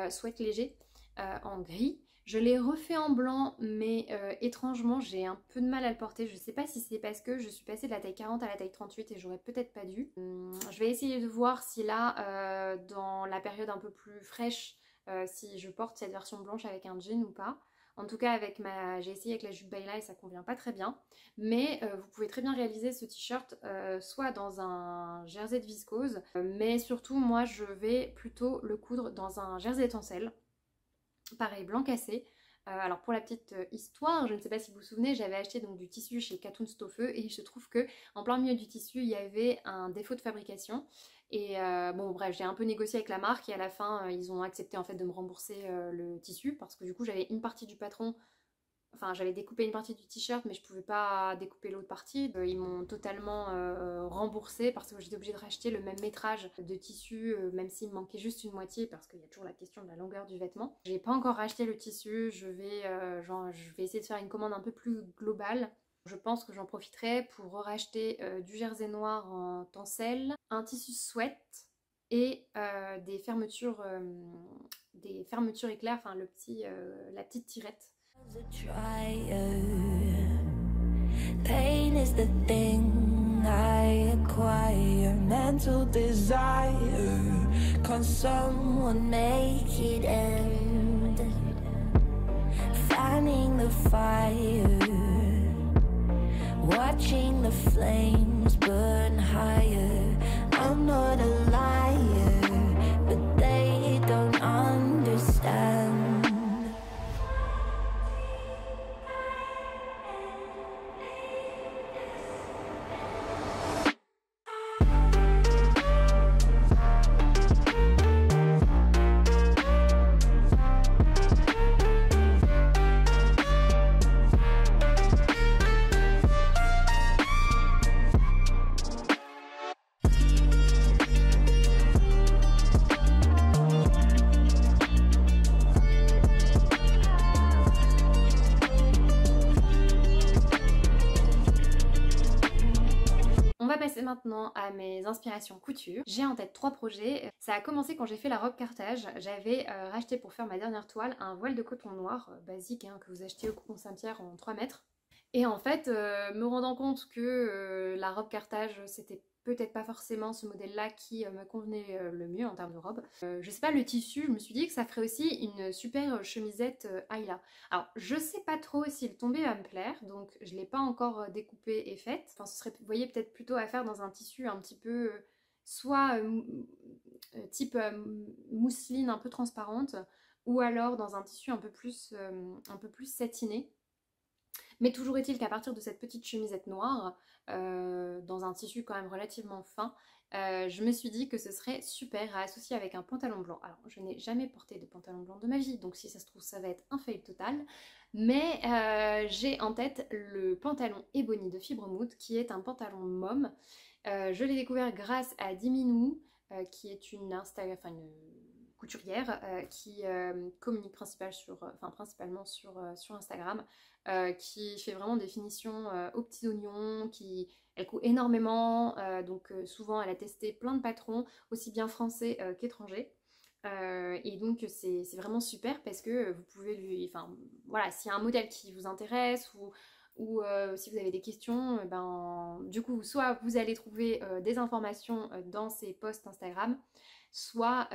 sweat léger, en gris. Je l'ai refait en blanc, mais étrangement j'ai un peu de mal à le porter. Je sais pas si c'est parce que je suis passée de la taille 40 à la taille 38 et j'aurais peut-être pas dû. Je vais essayer de voir si là, dans la période un peu plus fraîche, si je porte cette version blanche avec un jean ou pas. En tout cas avec j'ai essayé avec la jupe Bayla et ça convient pas très bien. Mais vous pouvez très bien réaliser ce t-shirt soit dans un jersey de viscose, mais surtout moi je vais plutôt le coudre dans un jersey étincelle. Pareil, blanc cassé. Alors pour la petite histoire, je ne sais pas si vous vous souvenez, j'avais acheté donc du tissu chez Katun Stoffe et il se trouve que en plein milieu du tissu il y avait un défaut de fabrication et bon bref j'ai un peu négocié avec la marque et à la fin ils ont accepté en fait de me rembourser le tissu parce que du coup j'avais une partie du patron. Enfin, j'avais découpé une partie du t-shirt, mais je pouvais pas découper l'autre partie. Ils m'ont totalement remboursé parce que j'étais obligée de racheter le même métrage de tissu, même s'il me manquait juste une moitié, parce qu'il y a toujours la question de la longueur du vêtement. J'ai pas encore racheté le tissu, je vais essayer de faire une commande un peu plus globale. Je pense que j'en profiterai pour racheter du jersey noir en tencel, un tissu sweat et des fermetures éclairs, enfin la petite tirette. Pain is the thing I acquire, mental desire. Can someone make it end? Fanning the fire, watching the flames burn higher. I'm not a liar, but they don't understand. Maintenant à mes inspirations couture. J'ai en tête 3 projets. Ça a commencé quand j'ai fait la robe cartage. J'avais racheté pour faire ma dernière toile un voile de coton noir basique que vous achetez au Cocon Saint-Pierre en 3 mètres. Et en fait, me rendant compte que la robe cartage c'était peut-être pas forcément ce modèle-là qui me convenait le mieux en termes de robe. Je sais pas, le tissu, je me suis dit que ça ferait aussi une super chemisette Ayla. Alors, je sais pas trop si le tombé va me plaire, donc je l'ai pas encore découpé et faite. Enfin, ce serait, vous voyez, peut-être plutôt à faire dans un tissu un petit peu, soit type mousseline un peu transparente, ou alors dans un tissu un peu plus satiné. Mais toujours est-il qu'à partir de cette petite chemisette noire, dans un tissu quand même relativement fin, je me suis dit que ce serait super à associer avec un pantalon blanc. Alors je n'ai jamais porté de pantalon blanc de ma vie, donc si ça se trouve ça va être un fail total. Mais j'ai en tête le pantalon Ebony de Fibre Mood, qui est un pantalon môme. Je l'ai découvert grâce à Diminou, qui est une couturière qui communique principalement sur Instagram, qui fait vraiment des finitions aux petits oignons, elle coud énormément, donc souvent elle a testé plein de patrons, aussi bien français qu'étrangers. Et donc c'est vraiment super parce que vous pouvez voilà, s'il y a un modèle qui vous intéresse ou si vous avez des questions, du coup soit vous allez trouver des informations dans ses posts Instagram, soit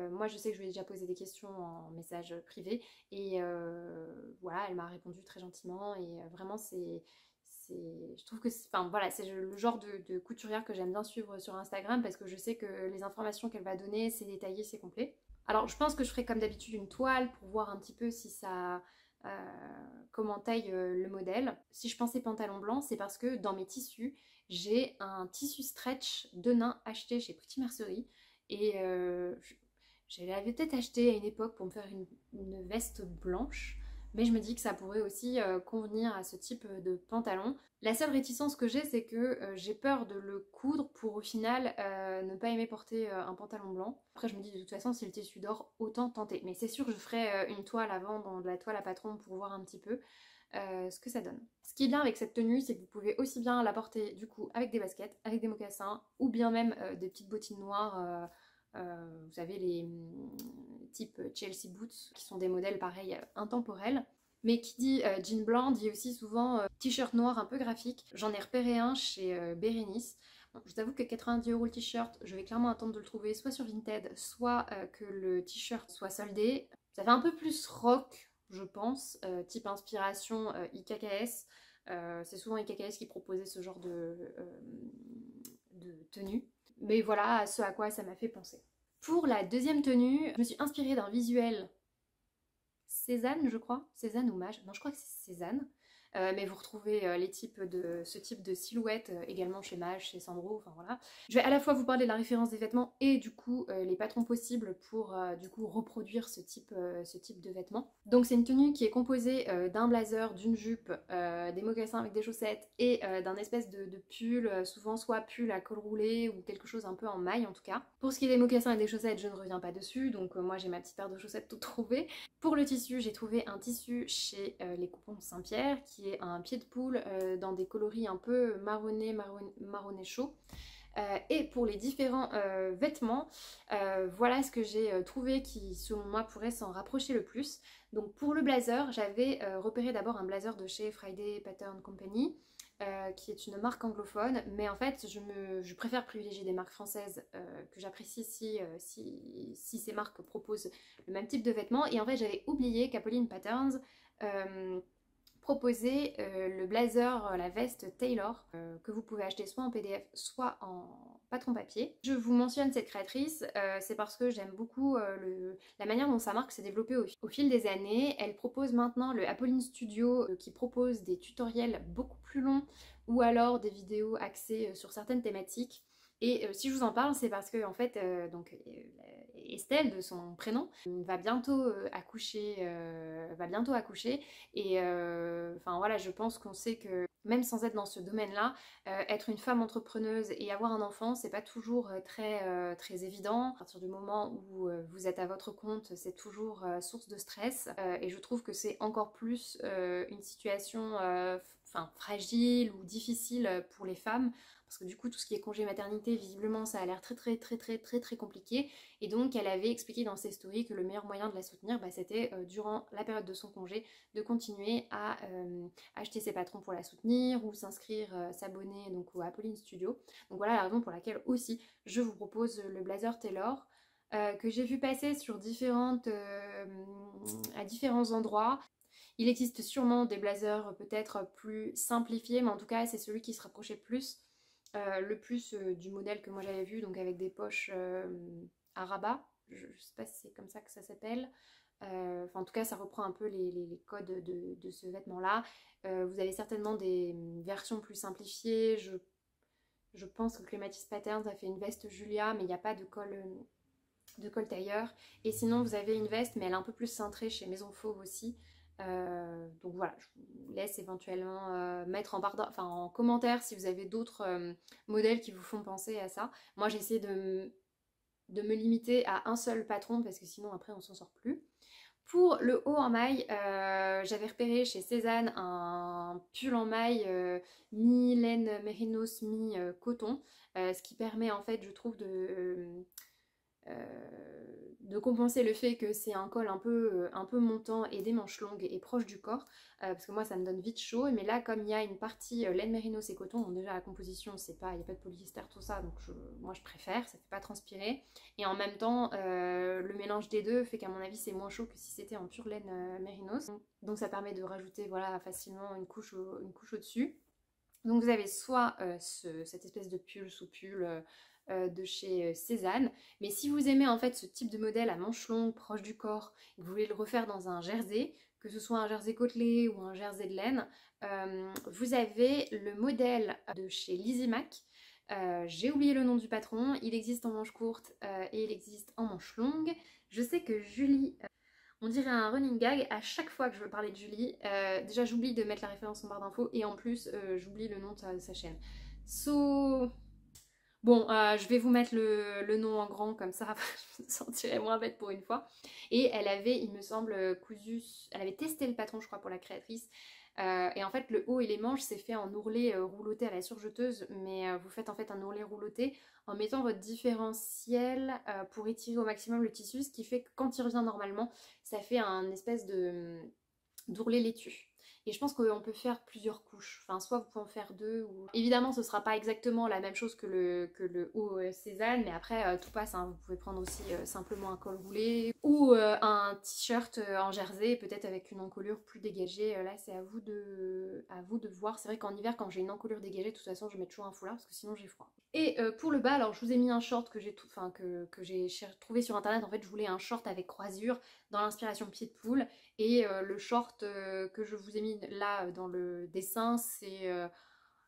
moi je sais que je lui ai déjà posé des questions en message privé et voilà, elle m'a répondu très gentiment et vraiment je trouve que voilà, c'est le genre de couturière que j'aime bien suivre sur Instagram parce que je sais que les informations qu'elle va donner, c'est détaillé, c'est complet. Alors je pense que je ferai comme d'habitude une toile pour voir un petit peu si ça... comment taille le modèle. Si je pensais pantalon blanc, c'est parce que dans mes tissus, j'ai un tissu stretch de nain acheté chez Pretty Mercerie et je l'avais peut-être acheté à une époque pour me faire une veste blanche, mais je me dis que ça pourrait aussi convenir à ce type de pantalon. La seule réticence que j'ai, c'est que j'ai peur de le coudre pour au final ne pas aimer porter un pantalon blanc. Après je me dis de toute façon si le tissu dort, autant tenter. Mais c'est sûr que je ferai une toile avant, dans de la toile à patron pour voir un petit peu ce que ça donne. Ce qui est bien avec cette tenue, c'est que vous pouvez aussi bien la porter du coup avec des baskets, avec des mocassins ou bien même des petites bottines noires. Vous savez les type Chelsea Boots qui sont des modèles pareil intemporels. Mais qui dit jean blanc dit aussi souvent t-shirt noir un peu graphique. J'en ai repéré un chez Bérénice. Bon, je vous avoue que 90 € le t-shirt, je vais clairement attendre de le trouver soit sur Vinted, soit que le t-shirt soit soldé. Ça fait un peu plus rock je pense, type inspiration IKKS. C'est souvent IKKS qui proposait ce genre de tenue. Mais voilà ce à quoi ça m'a fait penser. Pour la deuxième tenue, je me suis inspirée d'un visuel Cézanne, je crois. Cézanne ou Mage. Non, je crois que c'est Cézanne. Mais vous retrouvez ce type de silhouette également chez Mage, chez Sandro, enfin voilà. Je vais à la fois vous parler de la référence des vêtements et du coup les patrons possibles pour du coup reproduire ce type de vêtements. Donc c'est une tenue qui est composée d'un blazer, d'une jupe, des mocassins avec des chaussettes et d'un espèce de pull, souvent soit pull à col roulé ou quelque chose un peu en maille en tout cas. Pour ce qui est des mocassins et des chaussettes, je ne reviens pas dessus, donc moi j'ai ma petite paire de chaussettes toute trouvée. Pour le tissu, j'ai trouvé un tissu chez les Coupons de Saint-Pierre qui est un pied de poule dans des coloris un peu marronné chaud. Et pour les différents vêtements, voilà ce que j'ai trouvé qui selon moi pourrait s'en rapprocher le plus. Donc pour le blazer, j'avais repéré d'abord un blazer de chez Friday Pattern Company, qui est une marque anglophone, mais en fait je préfère privilégier des marques françaises que j'apprécie si ces marques proposent le même type de vêtements. Et en fait j'avais oublié qu'Apolline Patterns proposait le blazer, la veste Taylor, que vous pouvez acheter soit en PDF soit en patron papier. Je vous mentionne cette créatrice, c'est parce que j'aime beaucoup la manière dont sa marque s'est développée au fil des années. Elle propose maintenant le Apolline Studio qui propose des tutoriels beaucoup plus longs ou alors des vidéos axées sur certaines thématiques. Et si je vous en parle, c'est parce que en fait, Estelle, de son prénom, va bientôt accoucher, et enfin voilà, je pense qu'on sait que même sans être dans ce domaine-là, être une femme entrepreneuse et avoir un enfant, c'est pas toujours très évident. À partir du moment où vous êtes à votre compte, c'est toujours source de stress, et je trouve que c'est encore plus une situation fragile ou difficile pour les femmes. Parce que du coup tout ce qui est congé maternité, visiblement ça a l'air très compliqué, et donc elle avait expliqué dans ses stories que le meilleur moyen de la soutenir c'était durant la période de son congé de continuer à acheter ses patrons pour la soutenir ou s'inscrire, s'abonner donc au Apolline Studio. Donc voilà la raison pour laquelle aussi je vous propose le blazer Taylor que j'ai vu passer sur à différents endroits. Il existe sûrement des blazers peut-être plus simplifiés, mais en tout cas c'est celui qui se rapprochait le plus du modèle que moi j'avais vu, donc avec des poches à rabat, je sais pas si c'est comme ça que ça s'appelle. En tout cas ça reprend un peu les codes de ce vêtement là. Vous avez certainement des versions plus simplifiées. Je pense que Clematis Patterns a fait une veste Julia, mais il n'y a pas de col tailleur. Et sinon vous avez une veste, mais elle est un peu plus cintrée chez Maison Fauve aussi. Donc voilà, je vous laisse éventuellement mettre en commentaire si vous avez d'autres modèles qui vous font penser à ça. Moi j'ai essayé de me limiter à un seul patron parce que sinon après on s'en sort plus. Pour le haut en maille, j'avais repéré chez Cézanne un pull en maille mi-laine mérinos, mi-coton, ce qui permet en fait je trouve de compenser le fait que c'est un col un peu montant et des manches longues et proche du corps, parce que moi ça me donne vite chaud. Mais là comme il y a une partie laine mérinos et coton, donc déjà la composition il n'y a pas de polyester tout ça, donc moi je préfère, ça fait pas transpirer, et en même temps le mélange des deux fait qu'à mon avis c'est moins chaud que si c'était en pure laine mérinos, donc ça permet de rajouter voilà facilement une couche au-dessus. Donc vous avez soit cette espèce de pull sous pull de chez Cézanne, mais si vous aimez en fait ce type de modèle à manches longues proche du corps et que vous voulez le refaire dans un jersey, que ce soit un jersey côtelé ou un jersey de laine, vous avez le modèle de chez Lizzie Mac. J'ai oublié le nom du patron, il existe en manches courtes et il existe en manches longues. Je sais que Julie, on dirait un running gag à chaque fois que je veux parler de Julie. Déjà j'oublie de mettre la référence en barre d'infos et en plus j'oublie le nom de sa chaîne. Bon, je vais vous mettre le nom en grand comme ça, je me sentirai moins bête pour une fois. Et elle avait, il me semble, elle avait testé le patron je crois pour la créatrice. Et en fait le haut et les manches c'est fait en ourlet rouloté à la surjeteuse, mais vous faites en fait un ourlet rouloté en mettant votre différentiel pour étirer au maximum le tissu, ce qui fait que quand il revient normalement ça fait un espèce d'ourlet laitue. et je pense qu'on peut faire plusieurs couches. Enfin, soit vous pouvez en faire deux, ou... Évidemment, ce sera pas exactement la même chose que le haut Cézanne, mais après, tout passe, hein. Vous pouvez prendre aussi simplement un col roulé, ou un t-shirt en jersey, peut-être avec une encolure plus dégagée. Là, c'est à vous de voir. C'est vrai qu'en hiver, quand j'ai une encolure dégagée, de toute façon, je mets toujours un foulard, parce que sinon j'ai froid. Et pour le bas, alors je vous ai mis un short que j'ai trouvé sur internet. En fait, je voulais un short avec croisure dans l'inspiration pied de poule. Et le short que je vous ai mis là dans le dessin, c'est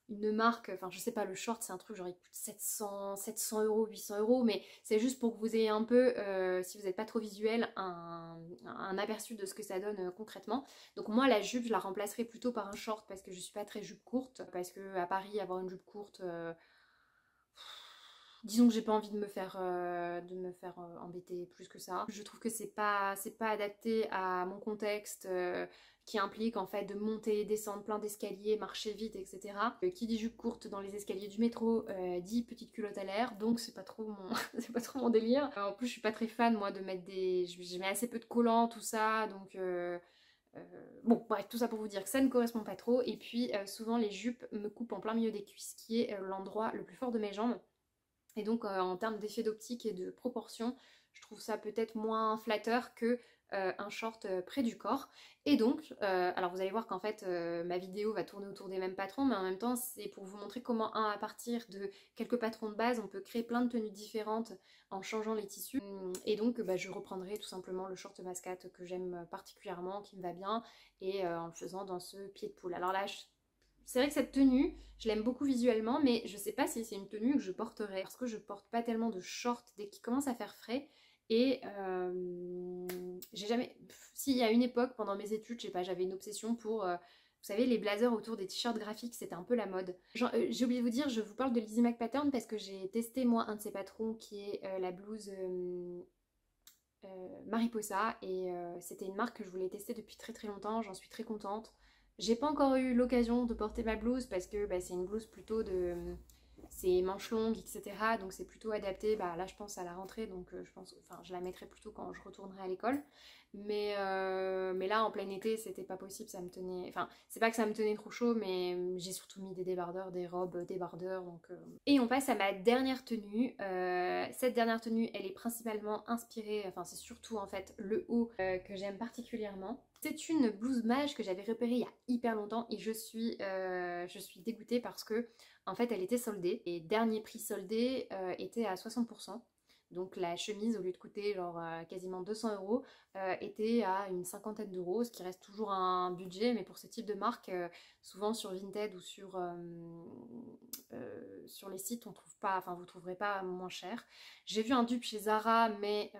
une marque, enfin je sais pas, le short c'est un truc genre il coûte 700 €, 800 €, mais c'est juste pour que vous ayez un peu, si vous n'êtes pas trop visuel, un aperçu de ce que ça donne concrètement. Donc moi la jupe je la remplacerai plutôt par un short parce que je suis pas très jupe courte, parce que à Paris avoir une jupe courte... disons que j'ai pas envie de me faire embêter plus que ça. Je trouve que c'est pas adapté à mon contexte qui implique en fait de monter, descendre plein d'escaliers, marcher vite, etc. Qui dit jupe courte dans les escaliers du métro dit petite culotte à l'air, donc c'est pas trop mon c'est pas trop mon délire. En plus je suis pas très fan moi de mettre des... Je mets assez peu de collants, tout ça, donc... bon, bref, tout ça pour vous dire que ça ne correspond pas trop. Et puis souvent les jupes me coupent en plein milieu des cuisses, qui est l'endroit le plus fort de mes jambes. Et donc en termes d'effet d'optique et de proportion, je trouve ça peut-être moins flatteur que un short près du corps. Et donc, alors vous allez voir qu'en fait ma vidéo va tourner autour des mêmes patrons, mais en même temps c'est pour vous montrer comment à partir de quelques patrons de base, on peut créer plein de tenues différentes en changeant les tissus. Et donc je reprendrai tout simplement le short mascate que j'aime particulièrement, qui me va bien, et en le faisant dans ce pied de poule. Alors là, c'est vrai que cette tenue, je l'aime beaucoup visuellement, mais je sais pas si c'est une tenue que je porterai, parce que je porte pas tellement de shorts dès qu'il commence à faire frais. Et j'ai jamais... S'il y a une époque, pendant mes études, je sais pas, j'avais une obsession pour... vous savez, les blazers autour des t-shirts graphiques, c'était un peu la mode. J'ai oublié de vous dire, je vous parle de Lizzie McPattern parce que j'ai testé moi un de ses patrons qui est la blouse... Mariposa, et c'était une marque que je voulais tester depuis très très longtemps, j'en suis très contente. J'ai pas encore eu l'occasion de porter ma blouse parce que c'est une blouse plutôt de... c'est manches longues, etc. Donc c'est plutôt adapté, là je pense à la rentrée, donc je pense, enfin je la mettrai plutôt quand je retournerai à l'école. Mais là en plein été c'était pas possible, ça me tenait... Enfin c'est pas que ça me tenait trop chaud, mais j'ai surtout mis des débardeurs, des robes débardeurs, donc... Et on passe à ma dernière tenue. Cette dernière tenue elle est principalement inspirée, enfin c'est surtout en fait le haut que j'aime particulièrement. C'est une blouse mage que j'avais repérée il y a hyper longtemps et je suis dégoûtée parce que en fait elle était soldée et dernier prix soldé était à 60%. Donc la chemise, au lieu de coûter genre quasiment 200 €, était à une cinquantaine d'euros, ce qui reste toujours un budget, mais pour ce type de marque, souvent sur Vinted ou sur les sites, on trouve pas, enfin vous trouverez pas moins cher. J'ai vu un dupe chez Zara, mais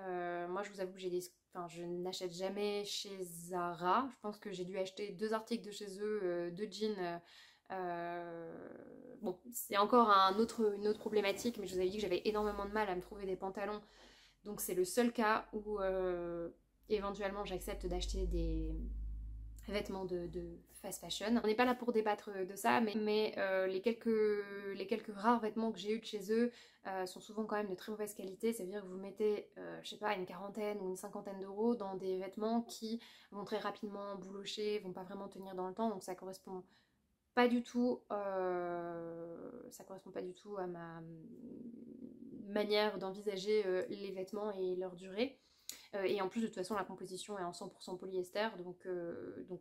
moi je vous avoue que je n'achète jamais chez Zara. Je pense que j'ai dû acheter 2 articles de chez eux, 2 jeans. Bon, c'est encore une autre problématique, mais je vous avais dit que j'avais énormément de mal à me trouver des pantalons. Donc c'est le seul cas où éventuellement j'accepte d'acheter des vêtements de fast fashion. On n'est pas là pour débattre de ça, mais les quelques rares vêtements que j'ai eu de chez eux sont souvent quand même de très mauvaise qualité. Ça veut dire que vous mettez, je sais pas, une quarantaine ou une cinquantaine d'euros dans des vêtements qui vont très rapidement boulocher, vont pas vraiment tenir dans le temps, donc ça correspond pas du tout, à ma manière d'envisager les vêtements et leur durée. Et en plus de toute façon la composition est en 100% polyester, donc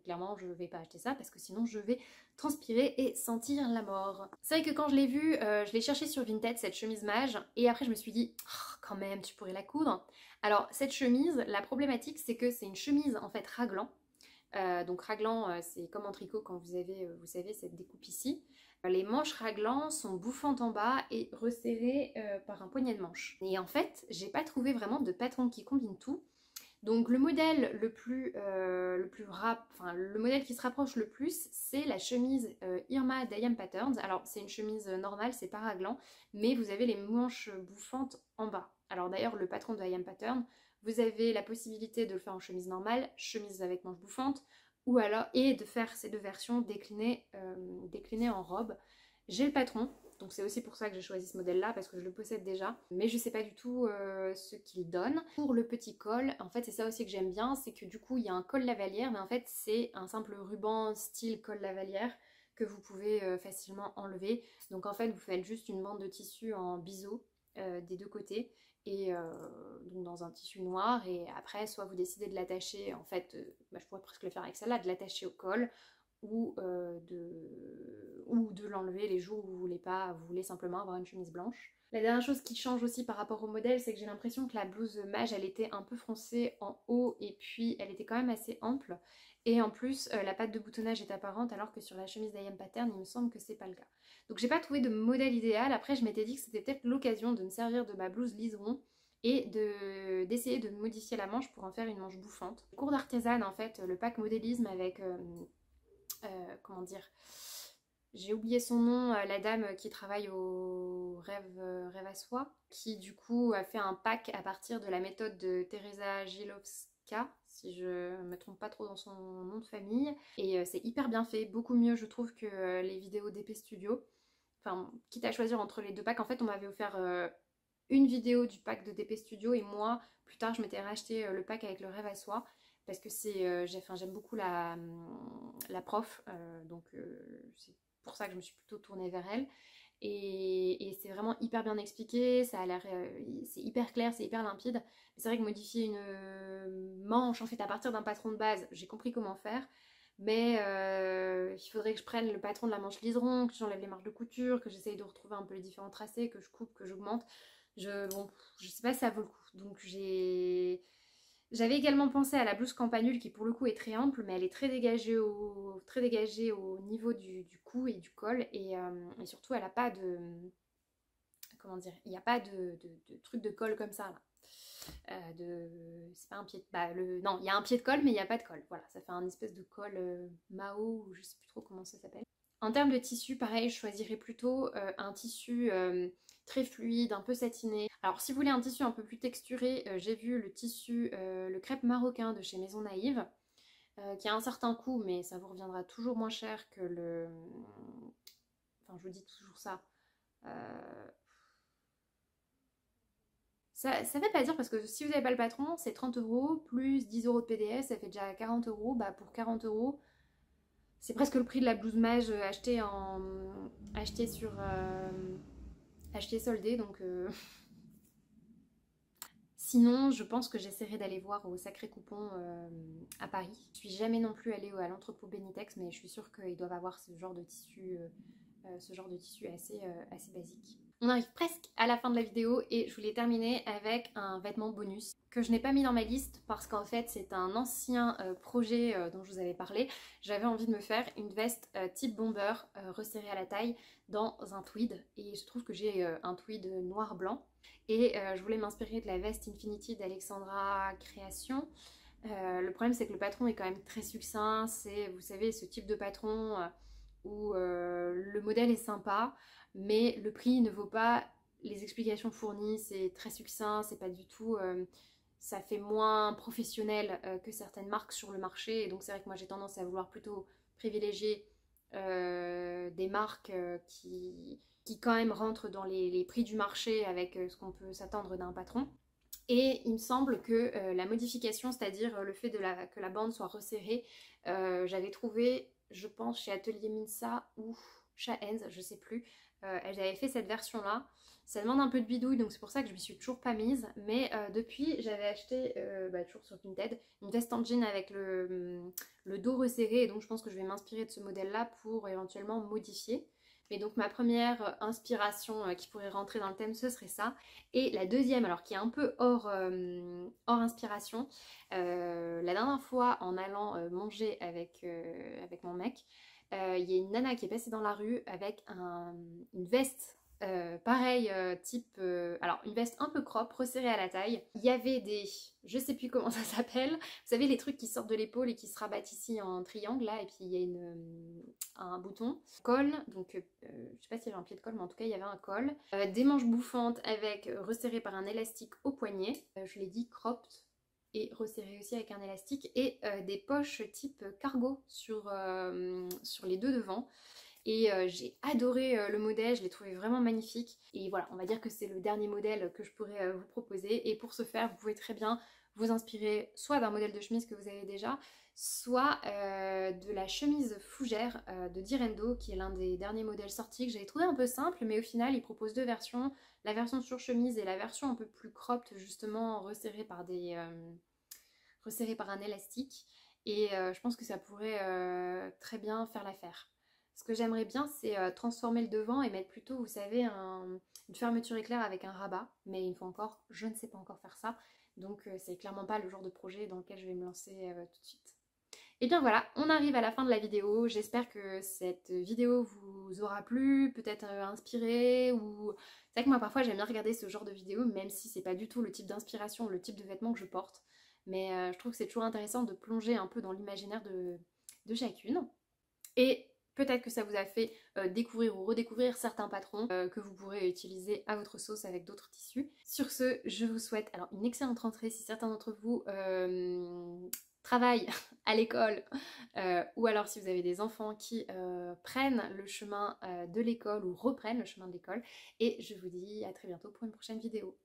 clairement je vais pas acheter ça parce que sinon je vais transpirer et sentir la mort. C'est vrai que quand je l'ai vue, je l'ai cherchée sur Vinted, cette chemise mage, et après je me suis dit oh, quand même tu pourrais la coudre. Alors cette chemise, la problématique c'est que c'est une chemise en fait raglan. Donc raglan, c'est comme en tricot quand vous avez, vous savez, cette découpe ici. Les manches raglan sont bouffantes en bas et resserrées par un poignet de manche. Et en fait, j'ai pas trouvé vraiment de patron qui combine tout. Donc le modèle le modèle qui se rapproche le plus, c'est la chemise Irma d'I.Am Patterns. Alors c'est une chemise normale, c'est pas raglan, mais vous avez les manches bouffantes en bas. Alors d'ailleurs le patron de I.Am Patterns, vous avez la possibilité de le faire en chemise normale, chemise avec manches bouffantes, et de faire ces deux versions déclinées en robe. J'ai le patron, Donc c'est aussi pour ça que j'ai choisi ce modèle là, parce que je le possède déjà, mais je sais pas du tout ce qu'il donne. Pour le petit col, en fait c'est ça aussi que j'aime bien, c'est que du coup il y a un col lavalière, mais en fait c'est un simple ruban style col lavalière que vous pouvez facilement enlever. Donc en fait vous faites juste une bande de tissu en biseau des deux côtés, et donc dans un tissu noir, et après soit vous décidez de l'attacher, en fait je pourrais presque le faire avec celle-là, de l'attacher au col, ou de l'enlever les jours où vous voulez simplement avoir une chemise blanche. La dernière chose qui change aussi par rapport au modèle, c'est que j'ai l'impression que la blouse mage elle était un peu froncée en haut, et puis elle était quand même assez ample, et en plus la patte de boutonnage est apparente, alors que sur la chemise d'I.Am Pattern il me semble que c'est pas le cas. Donc j'ai pas trouvé de modèle idéal. Après je m'étais dit que c'était peut-être l'occasion de me servir de ma blouse liseron et d'essayer de modifier la manche pour en faire une manche bouffante. Cours d'artisane en fait, le pack modélisme avec comment dire, j'ai oublié son nom, la dame qui travaille au Rêve à Soie, qui du coup a fait un pack à partir de la méthode de Teresa Gilowska, si je me trompe pas trop dans son nom de famille, et c'est hyper bien fait, beaucoup mieux je trouve que les vidéos d'Épée Studio. Enfin, quitte à choisir entre les deux packs, en fait on m'avait offert une vidéo du pack de DP Studio, et moi plus tard je m'étais racheté le pack avec le Rêve à Soie, parce que j'aime beaucoup la prof, donc c'est pour ça que je me suis plutôt tournée vers elle, et c'est vraiment hyper bien expliqué, ça a l'air, c'est hyper clair, c'est hyper limpide. C'est vrai que modifier une manche en fait à partir d'un patron de base, j'ai compris comment faire, mais il faudrait que je prenne le patron de la manche liseron, que j'enlève les marges de couture, que j'essaye de retrouver un peu les différents tracés, que je coupe, que j'augmente. Bon, je sais pas si ça vaut le coup. Donc j'avais également pensé à la blouse campanule, qui pour le coup est très ample, mais elle est très dégagée au niveau du cou et du col, et surtout elle n'a pas de... Comment dire, il n'y a pas de truc de col comme ça là. C'est pas un pied de... non, il y a un pied de colle, mais il n'y a pas de colle. Voilà, ça fait un espèce de colle Mao, ou je sais plus trop comment ça s'appelle. En termes de tissu, pareil, je choisirais plutôt un tissu très fluide, un peu satiné. Alors si vous voulez un tissu un peu plus texturé, j'ai vu le tissu, le crêpe marocain de chez Maison Naïve, qui a un certain coût, mais ça vous reviendra toujours moins cher que le... Enfin, je vous dis toujours ça. Ça ne veut pas dire, parce que si vous n'avez pas le patron, c'est 30 € plus 10 € de PDF, ça fait déjà 40 €. Bah pour 40 €, c'est presque le prix de la blouse mage achetée soldée, donc sinon je pense que j'essaierai d'aller voir au Sacré Coupon à Paris. Je suis jamais non plus allée à l'entrepôt Benitex, mais je suis sûre qu'ils doivent avoir ce genre de tissu assez basique. On arrive presque à la fin de la vidéo, et je voulais terminer avec un vêtement bonus que je n'ai pas mis dans ma liste parce qu'en fait c'est un ancien projet dont je vous avais parlé. J'avais envie de me faire une veste type bomber resserrée à la taille dans un tweed, et je trouve que j'ai un tweed noir-blanc, et je voulais m'inspirer de la veste Infinity d'Alexandra Création. Le problème c'est que le patron est quand même très succinct, c'est, vous savez, ce type de patron où le modèle est sympa, mais le prix ne vaut pas les explications fournies, c'est très succinct, c'est pas du tout... ça fait moins professionnel que certaines marques sur le marché, et donc c'est vrai que moi j'ai tendance à vouloir plutôt privilégier des marques qui quand même rentrent dans les prix du marché avec ce qu'on peut s'attendre d'un patron. Et il me semble que la modification, c'est-à-dire le fait que la bande soit resserrée, j'avais trouvé, je pense, chez Atelier Minsa ou Shaenz, je sais plus, elles avaient fait cette version-là. Ça demande un peu de bidouille, donc c'est pour ça que je m'y suis toujours pas mise. Mais depuis, j'avais acheté, toujours sur Vinted, une veste en jean avec le dos resserré, et donc je pense que je vais m'inspirer de ce modèle-là pour éventuellement modifier. Mais donc ma première inspiration qui pourrait rentrer dans le thème, ce serait ça. Et la deuxième, alors qui est un peu hors inspiration, la dernière fois en allant manger avec mon mec, il y a une nana qui est passée dans la rue avec une veste pareil, type... alors une veste un peu crop, resserrée à la taille. Il y avait des... je sais plus comment ça s'appelle. Vous savez, les trucs qui sortent de l'épaule et qui se rabattent ici en triangle là, et puis il y a un bouton. Col, donc je sais pas s'il y avait un pied de col, mais en tout cas il y avait un col. Des manches bouffantes avec resserrées par un élastique au poignet. Je l'ai dit, cropped et resserré aussi avec un élastique, et des poches type cargo sur les deux devant. et j'ai adoré le modèle, je l'ai trouvé vraiment magnifique. Et voilà, on va dire que c'est le dernier modèle que je pourrais vous proposer. Et pour ce faire, vous pouvez très bien vous inspirer soit d'un modèle de chemise que vous avez déjà, soit de la chemise fougère de Direndo, qui est l'un des derniers modèles sortis que j'avais trouvé un peu simple, mais au final il propose deux versions, la version sur chemise et la version un peu plus cropped, justement resserrée par un élastique. Et je pense que ça pourrait très bien faire l'affaire. Ce que j'aimerais bien, c'est transformer le devant et mettre plutôt, vous savez, une fermeture éclair avec un rabat. Mais une fois encore, je ne sais pas encore faire ça. Donc c'est clairement pas le genre de projet dans lequel je vais me lancer tout de suite. Et bien voilà, on arrive à la fin de la vidéo. J'espère que cette vidéo vous aura plu, peut-être inspiré, ou... C'est vrai que moi parfois j'aime bien regarder ce genre de vidéo, même si c'est pas du tout le type d'inspiration, le type de vêtements que je porte. Mais je trouve que c'est toujours intéressant de plonger un peu dans l'imaginaire de chacune. Et peut-être que ça vous a fait découvrir ou redécouvrir certains patrons que vous pourrez utiliser à votre sauce avec d'autres tissus. Sur ce, je vous souhaite alors une excellente rentrée si certains d'entre vous travaillent à l'école ou alors si vous avez des enfants qui prennent le chemin de l'école ou reprennent le chemin de l'école. Et je vous dis à très bientôt pour une prochaine vidéo.